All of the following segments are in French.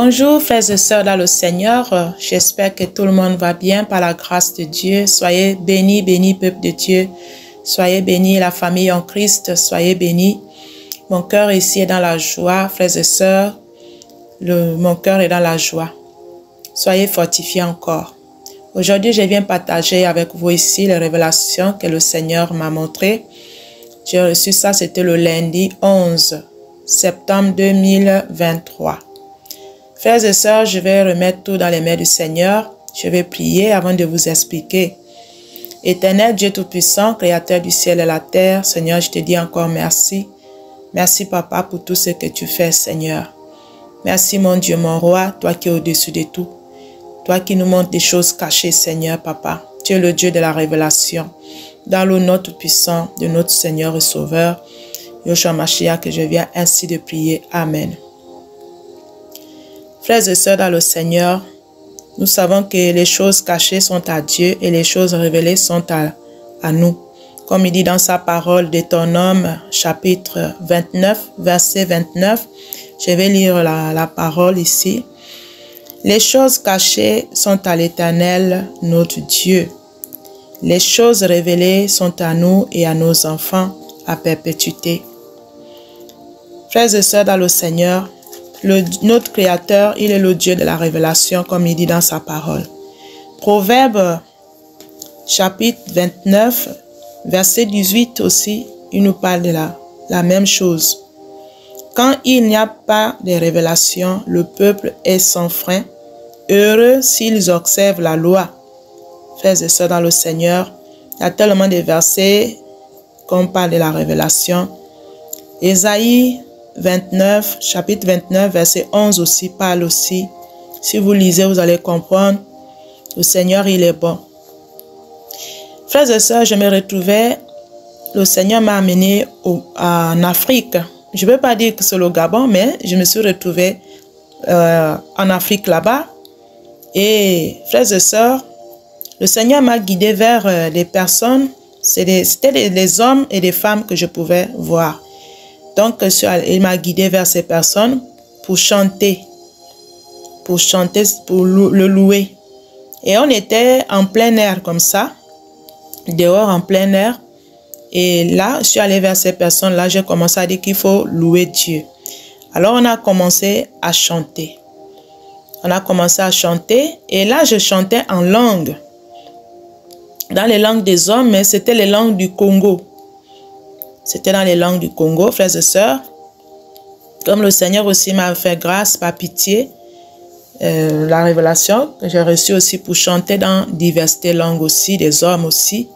Bonjour frères et sœurs dans le Seigneur, j'espère que tout le monde va bien par la grâce de Dieu. Soyez bénis, bénis peuple de Dieu, soyez bénis la famille en Christ, soyez bénis. Mon cœur ici est dans la joie, frères et sœurs, mon cœur est dans la joie. Soyez fortifiés encore. Aujourd'hui, je viens partager avec vous ici les révélations que le Seigneur m'a montrées. J'ai reçu ça, c'était le lundi 11 septembre 2023. Frères et sœurs, je vais remettre tout dans les mains du Seigneur. Je vais prier avant de vous expliquer. Éternel Dieu Tout-Puissant, Créateur du ciel et la terre, Seigneur, je te dis encore merci. Merci, Papa, pour tout ce que tu fais, Seigneur. Merci, mon Dieu, mon roi, toi qui es au-dessus de tout. Toi qui nous montres des choses cachées, Seigneur, Papa. Tu es le Dieu de la révélation. Dans le nom Tout-Puissant de notre Seigneur et Sauveur, Yeshua Mashiach, que je viens ainsi de prier. Amen. Frères et sœurs dans le Seigneur, nous savons que les choses cachées sont à Dieu et les choses révélées sont à nous. Comme il dit dans sa parole Deutéronome, chapitre 29, verset 29, je vais lire la parole ici. Les choses cachées sont à l'Éternel, notre Dieu. Les choses révélées sont à nous et à nos enfants à perpétuité. Frères et sœurs dans le Seigneur, notre Créateur, il est le Dieu de la révélation, comme il dit dans sa parole. Proverbe, chapitre 29, verset 18 aussi, il nous parle de la même chose. Quand il n'y a pas de révélation, le peuple est sans frein. Heureux s'ils observent la loi. Frères et sœurs dans le Seigneur, il y a tellement de versets qu'on parle de la révélation. Ésaïe 29, chapitre 29, verset 11 aussi parle aussi. Si vous lisez, vous allez comprendre. Le Seigneur, il est bon. Frères et sœurs, je me retrouvais, le Seigneur m'a amené en Afrique. Je ne veux pas dire que c'est le Gabon, mais je me suis retrouvée en Afrique là-bas. Et frères et sœurs, le Seigneur m'a guidé vers des personnes, c'était des hommes et des femmes que je pouvais voir. Donc, il m'a guidé vers ces personnes pour chanter, pour le louer. Et on était en plein air comme ça, dehors en plein air. Et là, je suis allé vers ces personnes-là, j'ai commencé à dire qu'il faut louer Dieu. Alors, on a commencé à chanter. On a commencé à chanter et là, je chantais en langue. Dans les langues des hommes, mais c'était les langues du Congo. C'était dans les langues du Congo, frères et sœurs. Comme le Seigneur aussi m'a fait grâce, par pitié, la révélation que j'ai reçue aussi pour chanter dans diversité langues aussi, des hommes aussi.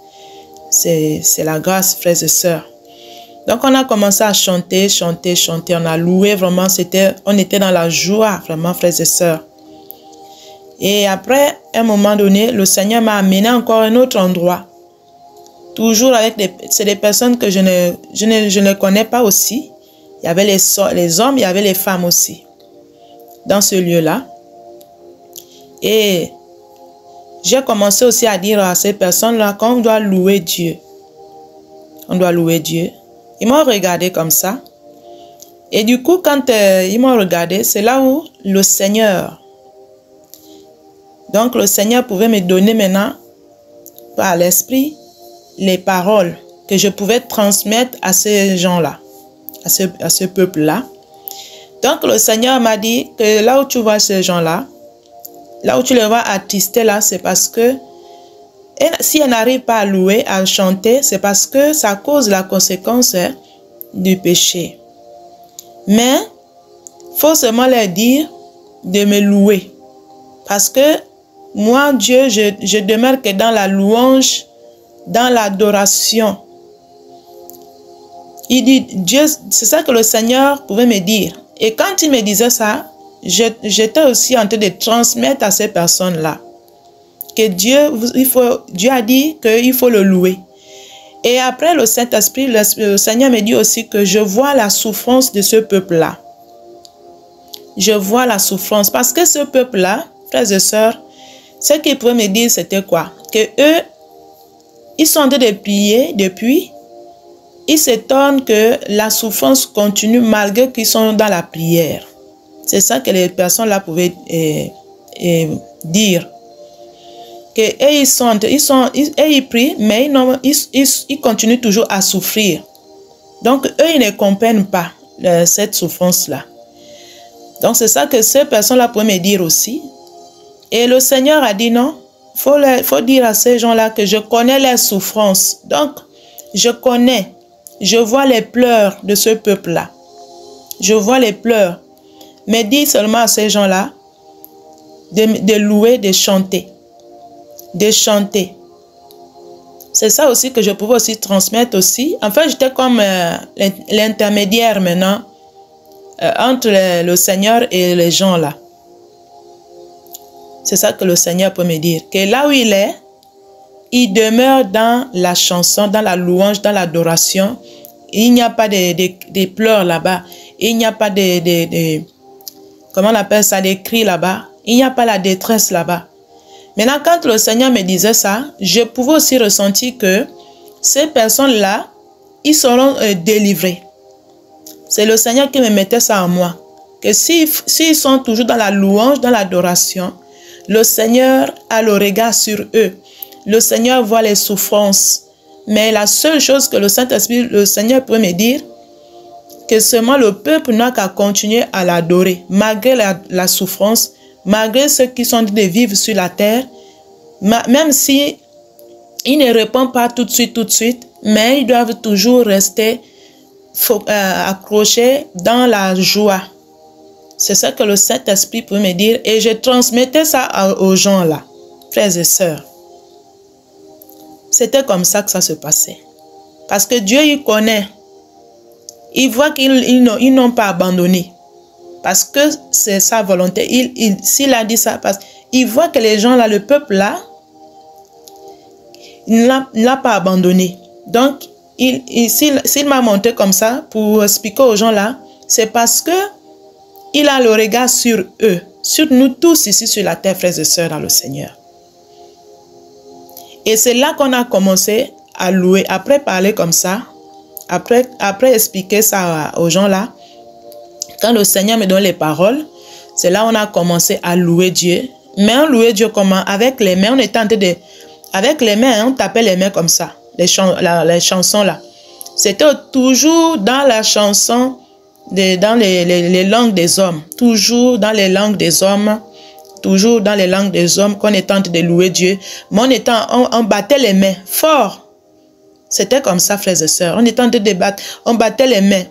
C'est la grâce, frères et sœurs. Donc, on a commencé à chanter, chanter, chanter. On a loué vraiment, on était dans la joie, vraiment, frères et sœurs. Et après, à un moment donné, le Seigneur m'a amené encore à un autre endroit. Toujours avec des personnes que je ne connais pas aussi. Il y avait les hommes, il y avait les femmes aussi. Dans ce lieu-là. Et j'ai commencé aussi à dire à ces personnes-là qu'on doit louer Dieu. On doit louer Dieu. Ils m'ont regardé comme ça. Et du coup, quand ils m'ont regardé, c'est là où le Seigneur... Donc, le Seigneur pouvait me donner maintenant, par l'Esprit, les paroles que je pouvais transmettre à ces gens-là, à ce peuple-là. Donc, le Seigneur m'a dit que là où tu vois ces gens-là, là où tu les vois attister là, c'est parce que si elles n'arrivent pas à louer, à chanter, c'est parce que ça cause la conséquence du péché. Mais, il faut seulement leur dire de me louer. Parce que moi, Dieu, je demeure que dans la louange, dans l'adoration. Il dit, Dieu, c'est ça que le Seigneur pouvait me dire. Et quand il me disait ça, j'étais aussi en train de transmettre à ces personnes-là que Dieu a dit qu'il faut le louer. Et après le Saint-Esprit, le Seigneur me dit aussi que je vois la souffrance de ce peuple-là. Je vois la souffrance parce que ce peuple-là, frères et sœurs, ce qu'il pouvait me dire, c'était quoi? Que eux, ils sont en train de prier depuis. Ils s'étonnent que la souffrance continue malgré qu'ils sont dans la prière. C'est ça que les personnes là pouvaient dire. Que ils prient, mais ils continuent toujours à souffrir. Donc, eux, ils ne comprennent pas cette souffrance-là. Donc, c'est ça que ces personnes-là pouvaient me dire aussi. Et le Seigneur a dit non, faut dire à ces gens-là que je connais leurs souffrances. Donc, je connais, je vois les pleurs de ce peuple-là. Je vois les pleurs. Mais dis seulement à ces gens-là de louer, de chanter. De chanter. C'est ça aussi que je pouvais aussi transmettre aussi. Enfin, j'étais comme l'intermédiaire maintenant entre le Seigneur et les gens là. C'est ça que le Seigneur peut me dire. Que là où il est, il demeure dans la chanson, dans la louange, dans l'adoration. Il n'y a pas de pleurs là-bas. Il n'y a pas comment on appelle ça, des cris là-bas. Il n'y a pas la détresse là-bas. Maintenant, quand le Seigneur me disait ça, je pouvais aussi ressentir que ces personnes-là, ils seront délivrés. C'est le Seigneur qui me mettait ça en moi. Que s'ils sont toujours dans la louange, dans l'adoration, le Seigneur a le regard sur eux. Le Seigneur voit les souffrances. Mais la seule chose que le Saint-Esprit, le Seigneur peut me dire, que seulement le peuple n'a qu'à continuer à l'adorer, malgré la souffrance, malgré ceux qui sont de vivre sur la terre, même si ils ne répondent pas tout de suite, mais ils doivent toujours rester accrochés dans la joie. C'est ça que le Saint-Esprit peut me dire et je transmettais ça aux gens là, frères et sœurs. C'était comme ça que ça se passait. Parce que Dieu, il connaît. Il voit qu'ils n'ont pas abandonné. Parce que c'est sa volonté. S'il a dit ça, parce qu'il voit que les gens là, le peuple là, il ne l'a pas abandonné. Donc, s'il m'a montré comme ça pour expliquer aux gens là, c'est parce que il a le regard sur eux, sur nous tous ici sur la terre, frères et sœurs dans le Seigneur. Et c'est là qu'on a commencé à louer. Après parler comme ça, après expliquer ça aux gens là, quand le Seigneur me donne les paroles, c'est là on a commencé à louer Dieu. Mais on louait Dieu comment? Avec les mains, on était en train de... Avec les mains, on tapait les mains comme ça, les chansons là. C'était toujours dans la chanson, dans les langues des hommes. Toujours dans les langues des hommes. Toujours dans les langues des hommes qu'on était en train de louer Dieu. Mais on battait les mains fort. C'était comme ça, frères et sœurs. On était en train de battre. On battait les mains.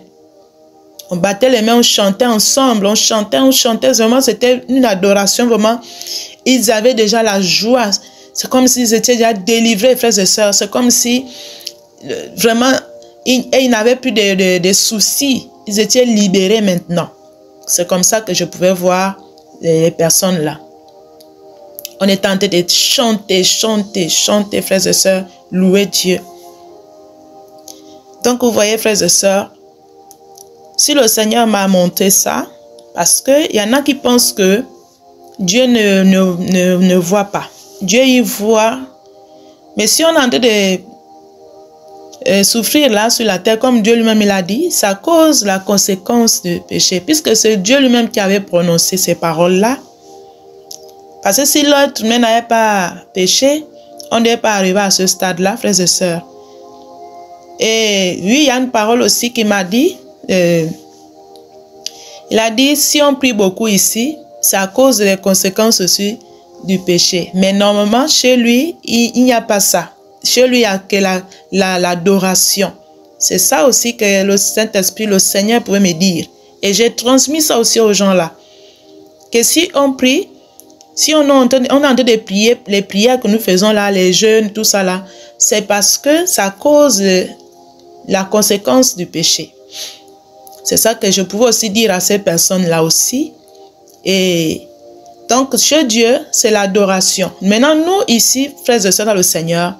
On battait les mains, on chantait ensemble. On chantait vraiment. C'était une adoration vraiment. Ils avaient déjà la joie. C'est comme s'ils étaient déjà délivrés, frères et sœurs. C'est comme si vraiment, ils n'avaient plus de soucis. Ils étaient libérés maintenant. C'est comme ça que je pouvais voir les personnes là. On est en train de chanter, frères et sœurs, louer Dieu. Donc, vous voyez, frères et sœurs, si le Seigneur m'a montré ça, parce qu'il y en a qui pensent que Dieu ne voit pas. Dieu, il voit. Mais si on est en train de souffrir là sur la terre, comme Dieu lui-même il a dit, ça cause la conséquence du péché, puisque c'est Dieu lui-même qui avait prononcé ces paroles-là. Parce que si l'autre n'avait pas péché, on ne devait pas arriver à ce stade-là, frères et sœurs. Et oui, il y a une parole aussi qui m'a dit, il a dit, si on prie beaucoup ici, c'est à cause des conséquences aussi du péché. Mais normalement, chez lui, il n'y a pas ça. Chez lui, il n'y a que l'adoration. C'est ça aussi que le Saint-Esprit, le Seigneur pouvait me dire. Et j'ai transmis ça aussi aux gens là. Que si on prie, si on est en train de prier, les prières que nous faisons là, les jeûnes, tout ça là, c'est parce que ça cause la conséquence du péché. C'est ça que je pouvais aussi dire à ces personnes-là aussi. Et donc, chez Dieu, c'est l'adoration. Maintenant, nous ici, frères et sœurs dans le Seigneur,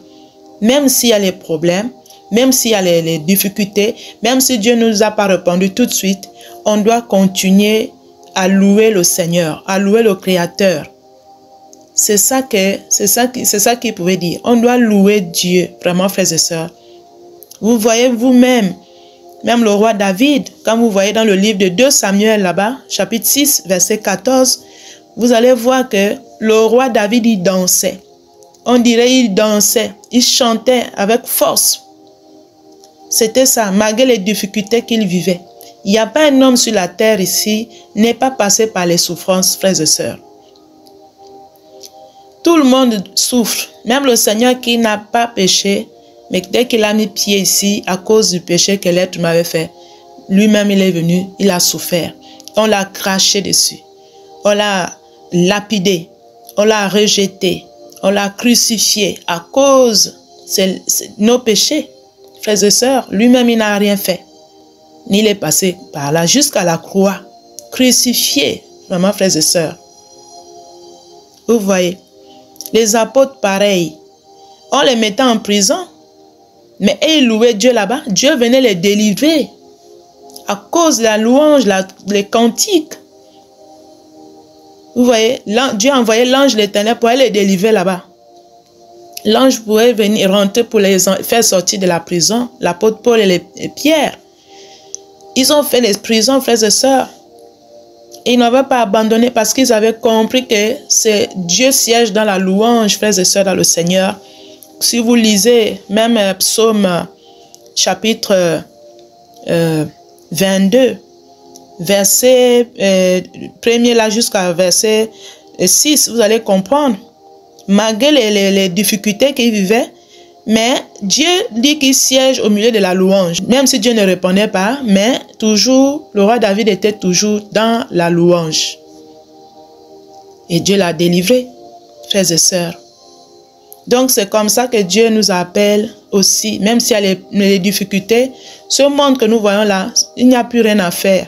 même s'il y a les problèmes, même s'il y a les difficultés, même si Dieu ne nous a pas répondu tout de suite, on doit continuer à louer le Seigneur, à louer le Créateur. C'est ça qu'il pouvait dire. On doit louer Dieu, vraiment, frères et sœurs. Vous voyez vous-même Même le roi David, quand vous voyez dans le livre de 2 Samuel là-bas, chapitre 6, verset 14, vous allez voir que le roi David, il dansait. On dirait il dansait, il chantait avec force. C'était ça, malgré les difficultés qu'il vivait. Il n'y a pas un homme sur la terre ici, n'est pas passé par les souffrances, frères et sœurs. Tout le monde souffre, même le Seigneur qui n'a pas péché, mais dès qu'il a mis pied ici, à cause du péché que l'être m'avait fait, lui-même il est venu, il a souffert. On l'a craché dessus, on l'a lapidé, on l'a rejeté, on l'a crucifié à cause de nos péchés. Frères et sœurs, lui-même il n'a rien fait. Il est passé par là jusqu'à la croix, crucifié, vraiment frères et sœurs. Vous voyez, les apôtres pareils, on les mettait en prison, mais ils louaient Dieu là-bas. Dieu venait les délivrer à cause de la louange, les cantiques. Vous voyez, Dieu a envoyé l'ange de l'Éternel pour aller les délivrer là-bas. L'ange pouvait venir rentrer pour les faire sortir de la prison. L'apôtre Paul et Pierre, ils ont fait les prisons, frères et sœurs. Ils n'avaient pas abandonné parce qu'ils avaient compris que c'est Dieu siège dans la louange, frères et sœurs, dans le Seigneur. Si vous lisez même Psaume chapitre 22, verset 1er là jusqu'à verset 6, vous allez comprendre. Malgré les difficultés qu'il vivait, mais Dieu dit qu'il siège au milieu de la louange. Même si Dieu ne répondait pas, mais toujours, le roi David était toujours dans la louange. Et Dieu l'a délivré, frères et sœurs. Donc c'est comme ça que Dieu nous appelle aussi, même s'il y a les difficultés, ce monde que nous voyons là, il n'y a plus rien à faire.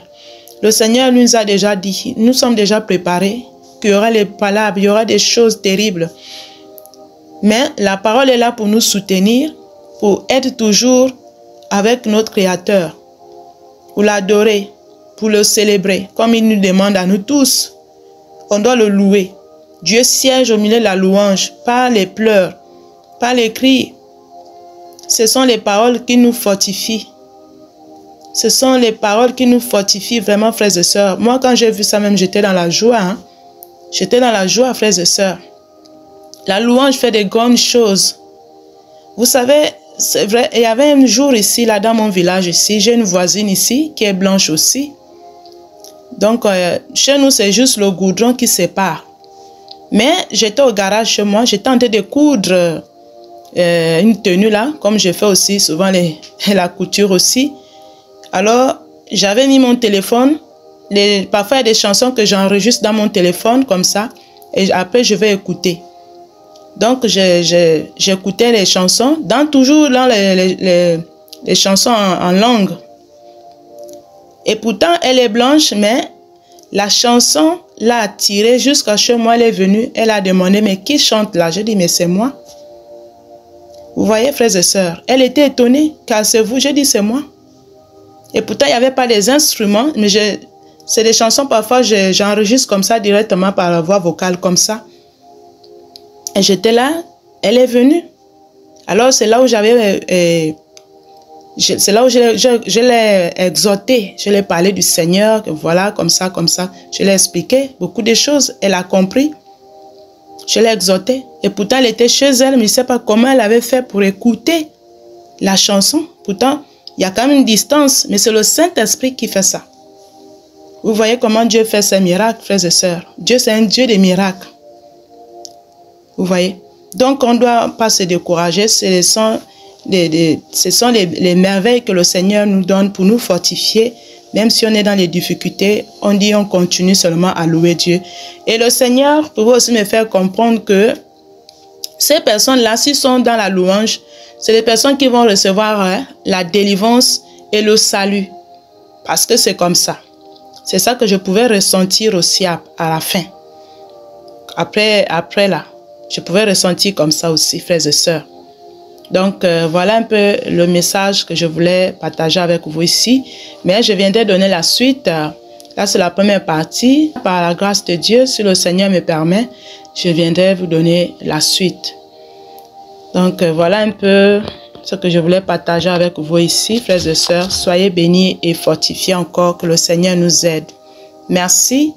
Le Seigneur nous a déjà dit, nous sommes déjà préparés, qu'il y aura les palabres, il y aura des choses terribles. Mais la parole est là pour nous soutenir, pour être toujours avec notre Créateur, pour l'adorer, pour le célébrer, comme il nous demande à nous tous. On doit le louer. Dieu siège au milieu de la louange, pas les pleurs, pas les cris. Ce sont les paroles qui nous fortifient. Ce sont les paroles qui nous fortifient vraiment, frères et sœurs. Moi, quand j'ai vu ça même, j'étais dans la joie. Hein? J'étais dans la joie, frères et sœurs. La louange fait de grandes choses. Vous savez, c'est vrai, il y avait un jour ici, là, dans mon village ici, j'ai une voisine ici, qui est blanche aussi. Donc, chez nous, c'est juste le goudron qui sépare. Mais j'étais au garage chez moi, j'étais en train de coudre une tenue là, comme je fais aussi souvent la couture aussi. Alors, j'avais mis mon téléphone, parfois il y a des chansons que j'enregistre dans mon téléphone comme ça, et après je vais écouter. Donc, j'écoutais les chansons, toujours dans les chansons en langue. Et pourtant, elle est blanche, mais la chanson l'a attirée jusqu'à chez moi, elle est venue, elle a demandé, mais qui chante là? J'ai dit, mais c'est moi. Vous voyez, frères et sœurs, elle était étonnée, car c'est vous, j'ai dit, c'est moi. Et pourtant, il n'y avait pas des instruments, mais c'est des chansons, parfois, j'enregistre comme ça, directement par la voix vocale, comme ça. Et j'étais là, elle est venue. Alors, c'est là où c'est là où je l'ai exhorté, je l'ai parlé du Seigneur, que voilà, comme ça, je l'ai expliqué beaucoup de choses, elle a compris. Je l'ai exhorté. Et pourtant, elle était chez elle, mais je ne sais pas comment elle avait fait pour écouter la chanson. Pourtant, il y a quand même une distance, mais c'est le Saint-Esprit qui fait ça. Vous voyez comment Dieu fait ses miracles, frères et sœurs. Dieu, c'est un Dieu des miracles. Vous voyez? Donc, on ne doit pas se décourager. Ce sont les merveilles que le Seigneur nous donne pour nous fortifier. Même si on est dans les difficultés, on dit on continue seulement à louer Dieu. Et le Seigneur pouvait aussi me faire comprendre que ces personnes-là, s'ils sont dans la louange, c'est les personnes qui vont recevoir la délivrance et le salut. Parce que c'est comme ça. C'est ça que je pouvais ressentir aussi à la fin. Après là, je pouvais ressentir comme ça aussi, frères et sœurs. Donc, voilà un peu le message que je voulais partager avec vous ici. Mais je viendrai donner la suite. Là, c'est la première partie. Par la grâce de Dieu, si le Seigneur me permet, je viendrai vous donner la suite. Donc, voilà un peu ce que je voulais partager avec vous ici, frères et sœurs. Soyez bénis et fortifiés encore, que le Seigneur nous aide. Merci